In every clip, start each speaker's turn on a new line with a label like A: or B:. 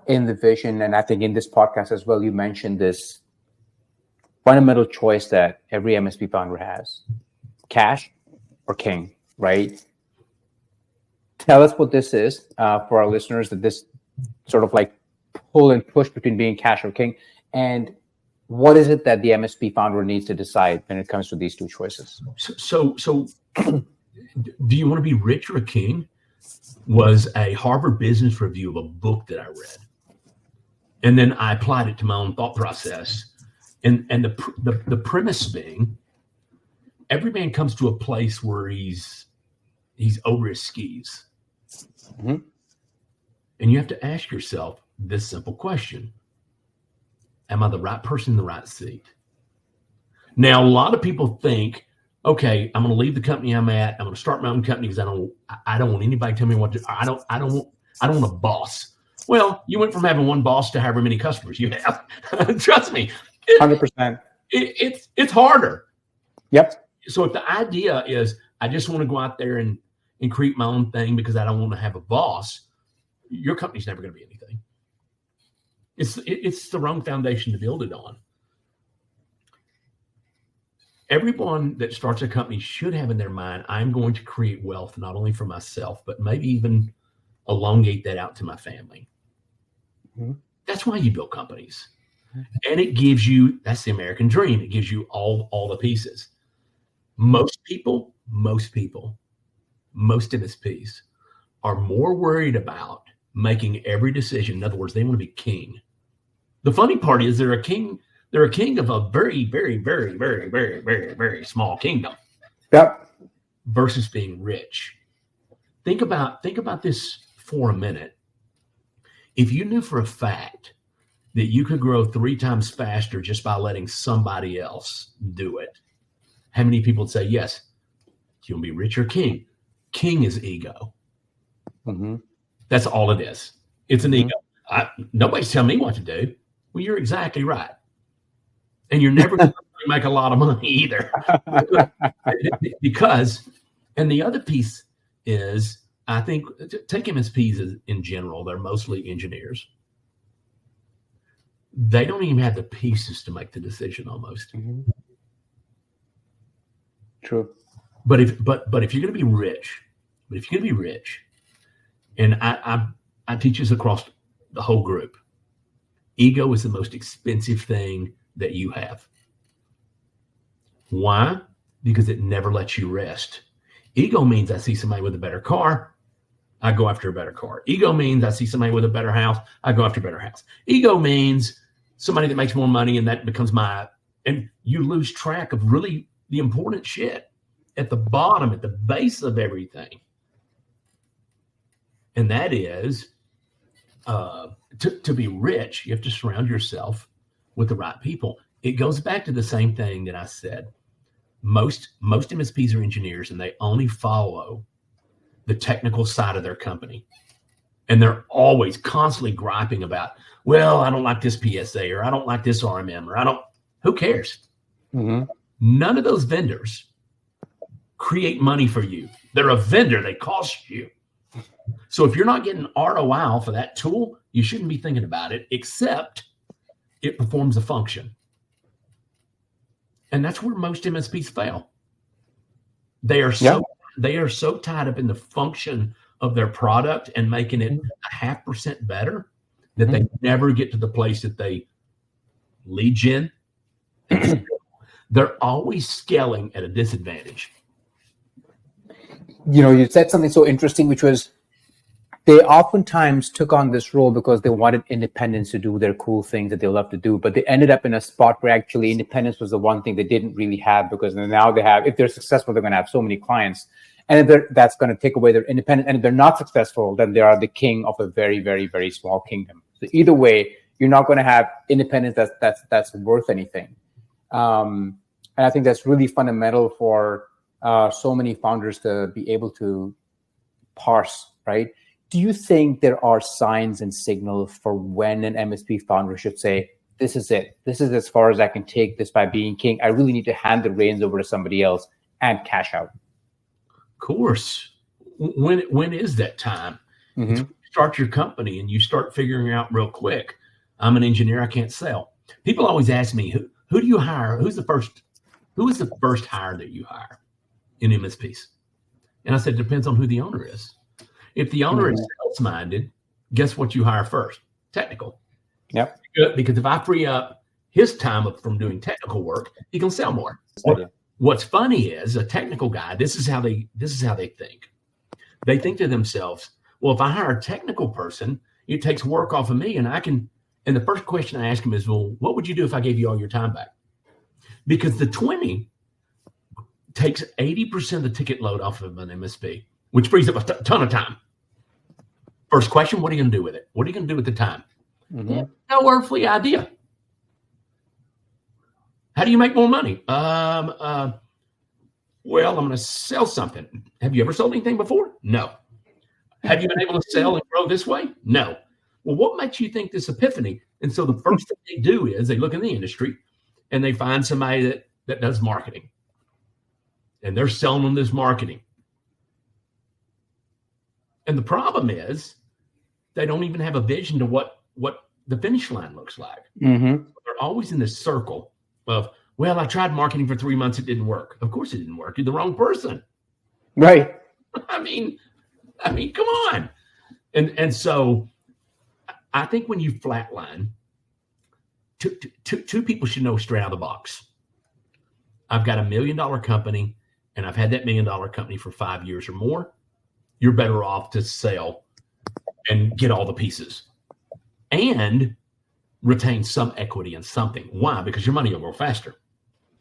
A: in the vision, and I think in this podcast as well, you mentioned this fundamental choice that every MSP founder has: cash or king, right? Tell us what this is for our listeners, that this sort of like pull and push between being cash or king, and what is it that the MSP founder needs to decide when it comes to these two choices?
B: So do you want to be rich or a king? Was a Harvard Business Review of a book that I read. And then I applied it to my own thought process. And the premise being, every man comes to a place where he's over his skis. Mm-hmm. And you have to ask yourself this simple question: am I the right person in the right seat? Now, a lot of people think, okay, I'm going to leave the company I'm at. I'm going to start my own company because I don't want anybody to tell me what to. I don't want a boss. Well, you went from having one boss to however many customers you have. Trust me,
A: 100%.
B: It's harder.
A: Yep.
B: So if the idea is I just want to go out there and create my own thing because I don't want to have a boss, your company's never going to be anything. It's the wrong foundation to build it on. Everyone that starts a company should have in their mind, I'm going to create wealth, not only for myself, but maybe even elongate that out to my family. Mm-hmm. That's why you build companies. Mm-hmm. And it gives you, that's the American dream. It gives you all the pieces. Most MSPs are more worried about making every decision. In other words, they want to be king. The funny part is they're a king of a very, very, very, very, very, very, very small kingdom.
A: Yep.
B: Versus being rich. Think about this for a minute. If you knew for a fact that you could grow 3 times faster just by letting somebody else do it, how many people would say yes? Do you want to be rich or king? King is ego. Mm-hmm. That's all it is. It's an ego. Nobody's telling me what to do. Well, you're exactly right. And you're never going to make a lot of money either. Because, and the other piece is, I think, take MSPs in general, they're mostly engineers. They don't even have the pieces to make the decision almost. Mm-hmm.
A: True.
B: But if you're going to be rich, and I teach this across the whole group, ego is the most expensive thing that you have. Why? Because it never lets you rest. Ego means I see somebody with a better car, I go after a better car. Ego means I see somebody with a better house, I go after a better house. Ego means somebody that makes more money, and that becomes and you lose track of really the important shit at the bottom, at the base of everything. And that is, to be rich, you have to surround yourself with the right people. It goes back to the same thing that I said. Most MSPs are engineers, and they only follow the technical side of their company. And they're always constantly griping about, well, I don't like this PSA, or I don't like this RMM, or who cares? Mm-hmm. None of those vendors create money for you. They're a vendor, they cost you. So if you're not getting ROI for that tool, you shouldn't be thinking about it, except it performs a function. And that's where most MSPs fail. They are so tied up in the function of their product and making it 0.5% better that they never get to the place that they lead gen. They're always scaling at a disadvantage.
A: You know, you said something so interesting, which was they oftentimes took on this role because they wanted independence to do their cool things that they love to do, but they ended up in a spot where actually independence was the one thing they didn't really have, because now they have, if they're successful, they're going to have so many clients, and if that's going to take away their independence. And if they're not successful, then they are the king of a very, very, very small kingdom. So either way, you're not going to have independence that's worth anything. And I think that's really fundamental for so many founders to be able to parse, right? Do you think there are signs and signals for when an MSP founder should say, this is it, this is as far as I can take this by being king, I really need to hand the reins over to somebody else and cash out?
B: Of course. When is that time? Mm-hmm. It's start your company and you start figuring out real quick, I'm an engineer, I can't sell. People always ask me, who do you hire? Who is the first hire that you hire in MSPs? And I said, it depends on who the owner is. If the owner is sales minded, guess what you hire first? Technical.
A: Yep.
B: Because if I free up his time from doing technical work, he can sell more. What's funny is a technical guy, this is how they think. They think to themselves, well, if I hire a technical person, it takes work off of me, and the first question I ask him is, well, what would you do if I gave you all your time back? Because the 20 takes 80% of the ticket load off of an MSP, which frees up a ton of time. First question, what are you going to do with it? What are you going to do with the time?
A: Mm-hmm.
B: No earthly idea. How do you make more money? Well, I'm going to sell something. Have you ever sold anything before? No. Have you been able to sell and grow this way? No. Well, what makes you think this epiphany? And so the first thing they do is they look in the industry and they find somebody that does marketing. And they're selling them this marketing. And the problem is they don't even have a vision to what the finish line looks like.
A: Mm-hmm.
B: They're always in this circle of, well, I tried marketing for 3 months. It didn't work. Of course it didn't work. You're the wrong person.
A: Right.
B: I mean, come on. And so I think when you flatline, two people should know straight out of the box. I've got $1 million company and I've had that $1 million company for 5 years or more. You're better off to sell and get all the pieces and retain some equity in something. Why? Because your money will grow faster.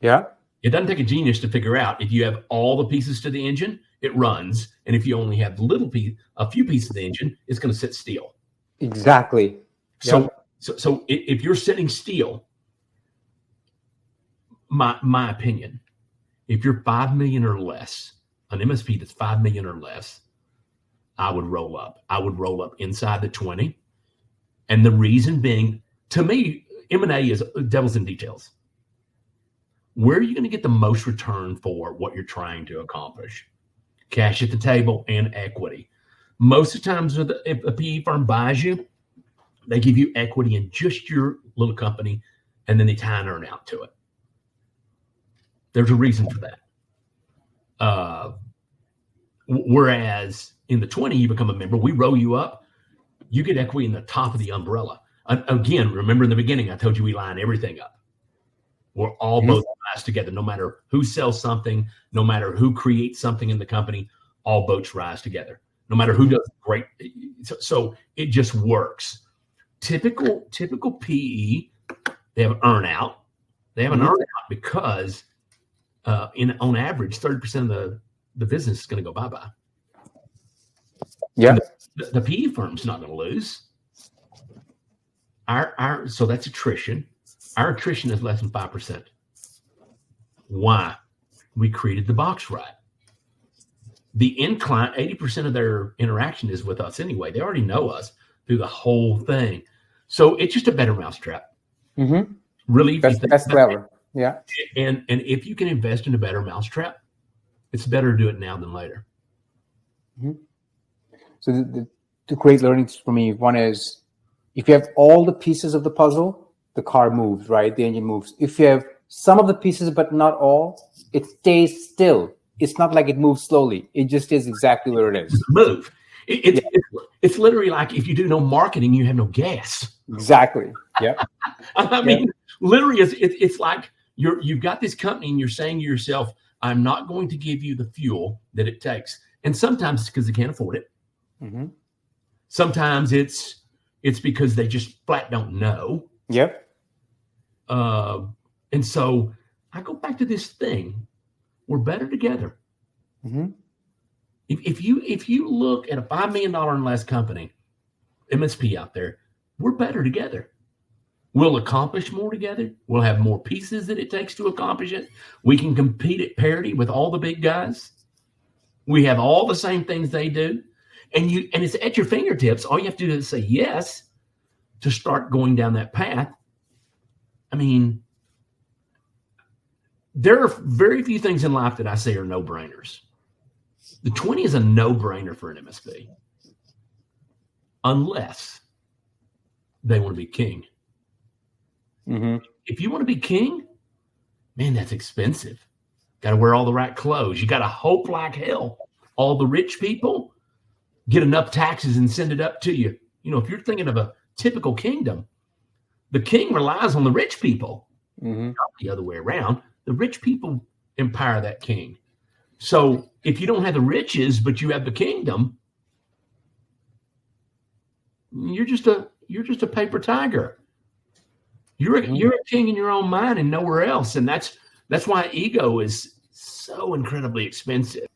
A: Yeah.
B: It doesn't take a genius to figure out if you have all the pieces to the engine, it runs. And if you only have a few pieces of the engine, it's going to sit still.
A: Exactly.
B: So if you're sitting still, my opinion, if you're 5 million or less, an MSP that's 5 million or less, I would roll up. I would roll up inside the 20. And the reason being, to me, M&A is devil's in details. Where are you going to get the most return for what you're trying to accomplish? Cash at the table and equity. Most of the times, if a PE firm buys you, they give you equity in just your little company, and then they tie an earn out to it. There's a reason for that. Whereas in the 20, you become a member, we roll you up, you get equity in the top of the umbrella. Again, remember in the beginning, I told you we line everything up. We're all both rise together, no matter who sells something, no matter who creates something in the company, all boats rise together. No matter who does great. So it just works. Typical PE, they have an earn out. They have an earn out because on average, 30% of the business is going to go bye-bye.
A: Yeah.
B: The PE firm's not going to lose. So that's attrition. Our attrition is less than 5%. Why? We created the box right. The end client, 80% of their interaction is with us anyway. They already know us through the whole thing. So it's just a better mousetrap.
A: Mm-hmm.
B: Really,
A: that's clever. Yeah.
B: And if you can invest in a better mousetrap, it's better to do it now than later.
A: Mm-hmm. So the great learnings for me, one is if you have all the pieces of the puzzle, the car moves, right? The engine moves. If you have some of the pieces, but not all, it stays still. It's not like it moves slowly. It just is exactly where it is.
B: Move. It's literally like if you do no marketing, you have no gas.
A: Exactly. Yeah.
B: I mean, literally, it's like you've got this company and you're saying to yourself, I'm not going to give you the fuel that it takes. And sometimes it's because they can't afford it.
A: Mm-hmm.
B: Sometimes it's because they just flat don't know.
A: Yep.
B: And so I go back to this thing. We're better together.
A: Mm-hmm.
B: If you look at a $5 million and less company, MSP out there, we're better together. We'll accomplish more together. We'll have more pieces that it takes to accomplish it. We can compete at parity with all the big guys. We have all the same things they do. And it's at your fingertips. All you have to do is say yes to start going down that path. I mean, there are very few things in life that I say are no-brainers. The 20 is a no-brainer for an MSP. unless they want to be king.
A: Mm-hmm.
B: If you want to be king, man, that's expensive. Got to wear all the right clothes. You got to hope like hell all the rich people get enough taxes and send it up to you. You know, if you're thinking of a typical kingdom, the king relies on the rich people, not the other way around. The rich people empower that king. So if you don't have the riches, but you have the kingdom, you're just a paper tiger. You're a king in your own mind and nowhere else. And that's why ego is so incredibly expensive.